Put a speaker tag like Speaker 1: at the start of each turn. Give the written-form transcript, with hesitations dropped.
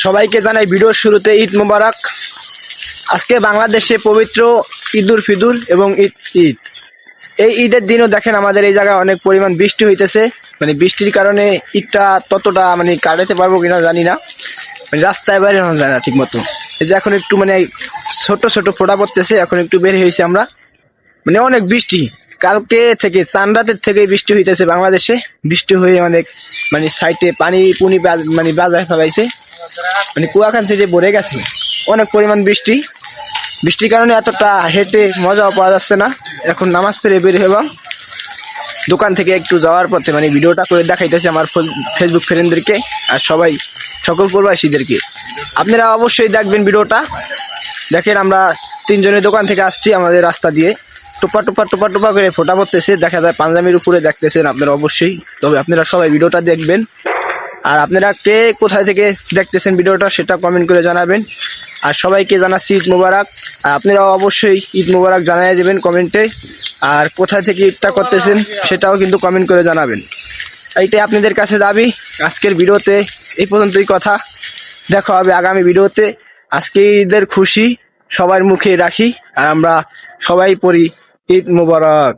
Speaker 1: সবাইকে জানাই ভিডিওর শুরুতে ঈদ মোবারক। আজকে বাংলাদেশে পবিত্র ঈদুল ফিতর এবং ঈদ। এই ঈদের দিনও দেখেন আমাদের এই জায়গায় অনেক পরিমাণ বৃষ্টি হইতেছে। মানে বৃষ্টির কারণে ঈদটা ততটা মানে কাটাতে পারবো কিনা জানি না, মানে রাস্তায় বের হওয়া যায় না ঠিক মতো। এই যে এখন একটু মানে ছোট ছোট ফোঁটা পড়তেছে, এখন একটু বের হয়েছি আমরা। মানে অনেক বৃষ্টি, কালকে থেকে চান রাতের থেকে বৃষ্টি হইতেছে বাংলাদেশে। বৃষ্টি হয়ে অনেক মানে সাইডে পানি পুনি মানে বাজায় ফেলাইছে, মানে কুয়াখান সাইডে ভরে গেছে। অনেক পরিমাণ বৃষ্টি, বৃষ্টির কারণে এতটা হেঁটে মজাও পাওয়া যাচ্ছে না। এখন নামাজ পড়ে বের হলাম দোকান থেকে, একটু যাওয়ার পথে মানে ভিডিওটা করে দেখাইতেছি আমার ফেসবুক ফ্রেন্ডদেরকে আর সবাই সকল প্রবাসীদেরকে। আপনারা অবশ্যই দেখবেন ভিডিওটা। দেখেন আমরা তিনজনের দোকান থেকে আসছি, আমাদের রাস্তা দিয়ে টোপা টোপা টোপা টোপা করে ফোঁটা পড়তেছে, দেখা যায় পাঞ্জাবির উপরে দেখতেছেন আপনারা অবশ্যই। তবে আপনারা সবাই ভিডিওটা দেখবেন। আর আপনারা কে কোথায় থেকে দেখতেছেন ভিডিওটা সেটা কমেন্ট করে জানাবেন। আর সবাইকে জানাচ্ছি ঈদ মোবারক। আর আপনারাও অবশ্যই ঈদ মোবারক জানিয়ে দেবেন কমেন্টে। আর কোথায় থেকে ঈদটা করতেছেন সেটাও কিন্তু কমেন্ট করে জানাবেন। এইটাই আপনাদের কাছে দাবি। আজকের ভিডিওতে এই পর্যন্তই কথা, দেখা হবে আগামী ভিডিওতে। আজকে ঈদের খুশি সবার মুখে রাখি, আর আমরা সবাই পড়ি ঈদ মোবারক।